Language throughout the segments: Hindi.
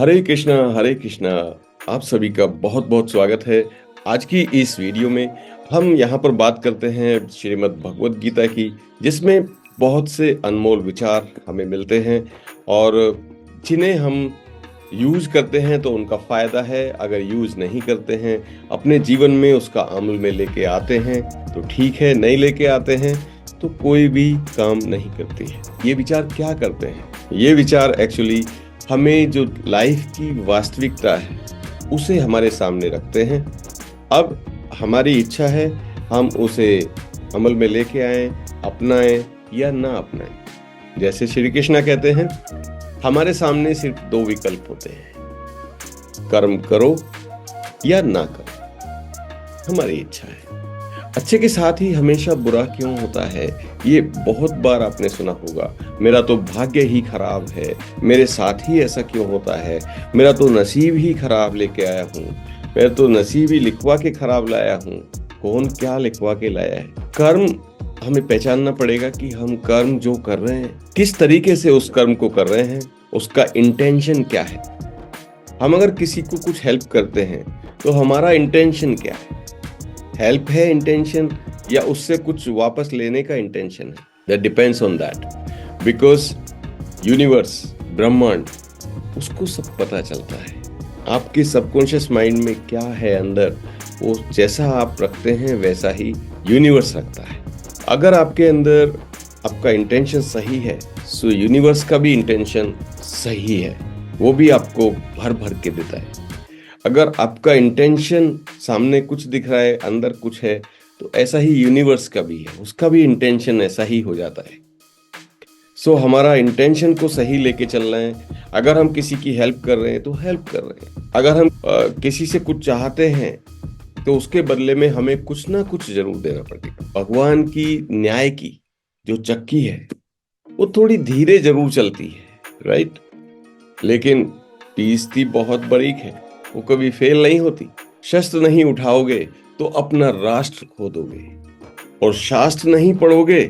हरे कृष्णा। आप सभी का बहुत बहुत स्वागत है। आज की इस वीडियो में हम यहाँ पर बात करते हैं श्रीमद् भगवत गीता की, जिसमें बहुत से अनमोल विचार हमें मिलते हैं और जिन्हें हम यूज करते हैं तो उनका फायदा है। अगर यूज नहीं करते हैं, अपने जीवन में उसका अमल में लेके आते हैं तो ठीक है, नहीं लेके आते हैं तो कोई भी काम नहीं करती है। ये विचार क्या करते हैं? ये विचार एक्चुअली हमें जो लाइफ की वास्तविकता है उसे हमारे सामने रखते हैं। अब हमारी इच्छा है हम उसे अमल में लेके आए, अपनाएं या ना अपनाएं। जैसे श्री कृष्ण कहते हैं, हमारे सामने सिर्फ दो विकल्प होते हैं, कर्म करो या ना करो। हमारी इच्छा है। अच्छे के साथ ही हमेशा बुरा क्यों होता है, ये बहुत बार आपने सुना होगा। मेरा तो भाग्य ही खराब है, मेरे साथ ही ऐसा क्यों होता है, मेरा तो नसीब ही खराब लेके आया हूँ, मैं तो नसीब ही लिखवा के खराब लाया हूँ। कौन क्या लिखवा के लाया है? कर्म हमें पहचानना पड़ेगा कि हम कर्म जो कर रहे हैं, किस तरीके से उस कर्म को कर रहे हैं, उसका इंटेंशन क्या है। हम अगर किसी को कुछ हेल्प करते हैं तो हमारा इंटेंशन क्या है? हेल्प है इंटेंशन या उससे कुछ वापस लेने का इंटेंशन है? That depends on that, because universe, ब्रह्मांड, उसको सब पता चलता है। आपके सबकॉन्शियस माइंड में क्या है अंदर, वो जैसा आप रखते हैं वैसा ही यूनिवर्स रखता है। अगर आपके अंदर आपका इंटेंशन सही है सो यूनिवर्स का भी इंटेंशन सही है, वो भी आपको भर भर के देता है। अगर आपका इंटेंशन सामने कुछ दिख रहा है, अंदर कुछ है, तो ऐसा ही यूनिवर्स का भी है, उसका भी इंटेंशन ऐसा ही हो जाता है। सो हमारा इंटेंशन को सही लेके चलना है। अगर हम किसी की हेल्प कर रहे हैं तो हेल्प कर रहे हैं। अगर हम किसी से कुछ चाहते हैं तो उसके बदले में हमें कुछ ना कुछ जरूर देना पड़ेगा। भगवान की न्याय की जो चक्की है वो थोड़ी धीरे जरूर चलती है, राइट, लेकिन पीसती बहुत बारीक है, वो कभी फेल नहीं होती। शस्त्र नहीं उठाओगे तो अपना राष्ट्र खो दोगे, और शास्त्र नहीं पढ़ोगे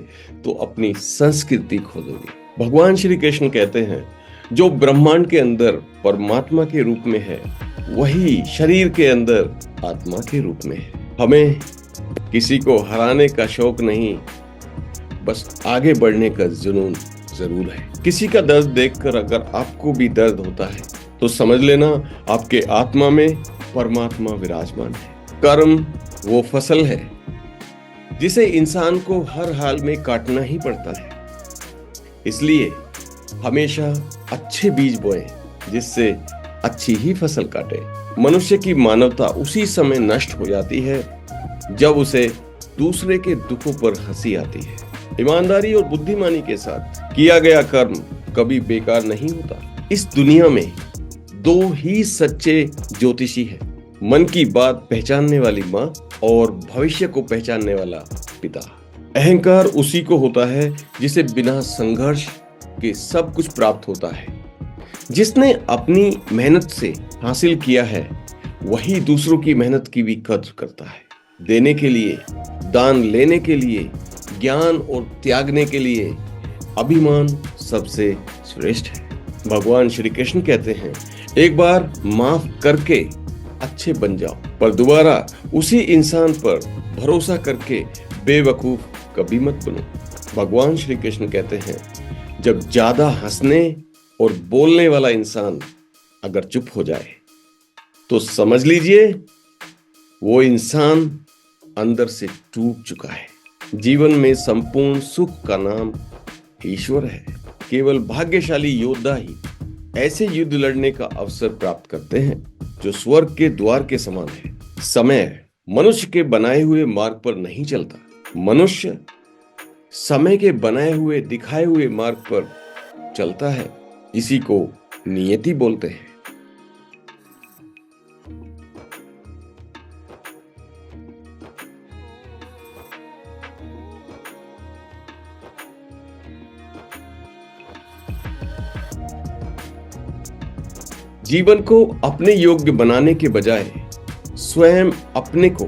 तो अपनी संस्कृति खो दोगे। भगवान श्री कृष्ण कहते हैं, जो ब्रह्मांड के अंदर परमात्मा के रूप में है, वही शरीर के अंदर आत्मा के रूप में है। हमें किसी को हराने का शौक नहीं, बस आगे बढ़ने का जुनून जरूर है। किसी का दर्द देखकर अगर आपको भी दर्द होता है तो समझ लेना आपके आत्मा में परमात्मा विराजमान है। कर्म वो फसल है जिसे इंसान को हर हाल में काटना ही पड़ता है। इसलिए हमेशा अच्छे बीज बोएं जिससे अच्छी ही फसल काटे। मनुष्य की मानवता उसी समय नष्ट हो जाती है जब उसे दूसरे के दुखों पर हंसी आती है। ईमानदारी और बुद्धिमानी के साथ किया गया कर्म कभी बेकार नहीं होता। इस दुनिया में दो ही सच्चे ज्योतिषी हैं, मन की बात पहचानने वाली माँ और भविष्य को पहचानने वाला पिता। अहंकार उसी को होता है जिसे बिना संघर्ष के सब कुछ प्राप्त होता है। जिसने अपनी मेहनत से हासिल किया है वही दूसरों की मेहनत की भी कद्र करता है। देने के लिए, दान लेने के लिए, ज्ञान और त्यागने के लिए अभिमान सबसे श्रेष्ठ है। भगवान श्री कृष्ण कहते हैं, एक बार माफ करके अच्छे बन जाओ, पर दोबारा उसी इंसान पर भरोसा करके बेवकूफ कभी मत बनो। भगवान श्री कृष्ण कहते हैं, जब ज्यादा हंसने और बोलने वाला इंसान अगर चुप हो जाए तो समझ लीजिए वो इंसान अंदर से टूट चुका है। जीवन में संपूर्ण सुख का नाम ईश्वर है। केवल भाग्यशाली योद्धा ही ऐसे युद्ध लड़ने का अवसर प्राप्त करते हैं जो स्वर्ग के द्वार के समान है। समय मनुष्य के बनाए हुए मार्ग पर नहीं चलता, मनुष्य समय के बनाए हुए दिखाए हुए मार्ग पर चलता है। इसी को नियति बोलते हैं। जीवन को अपने योग्य बनाने के बजाय स्वयं अपने को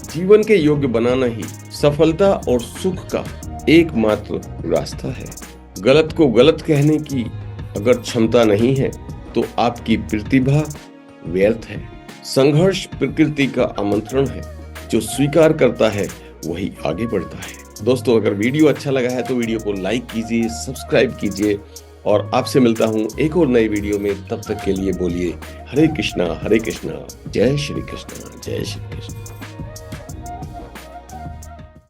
जीवन के योग्य बनाना ही सफलता और सुख का एकमात्र रास्ता है। गलत को गलत कहने की अगर क्षमता नहीं है तो आपकी प्रतिभा व्यर्थ है। संघर्ष प्रकृति का आमंत्रण है, जो स्वीकार करता है वही आगे बढ़ता है। दोस्तों, अगर वीडियो अच्छा लगा है तो वीडियो को लाइक कीजिए, सब्सक्राइब कीजिए और आपसे मिलता हूं एक और नई वीडियो में। तब तक के लिए बोलिए हरे कृष्णा, जय श्री कृष्ण, जय श्री कृष्ण।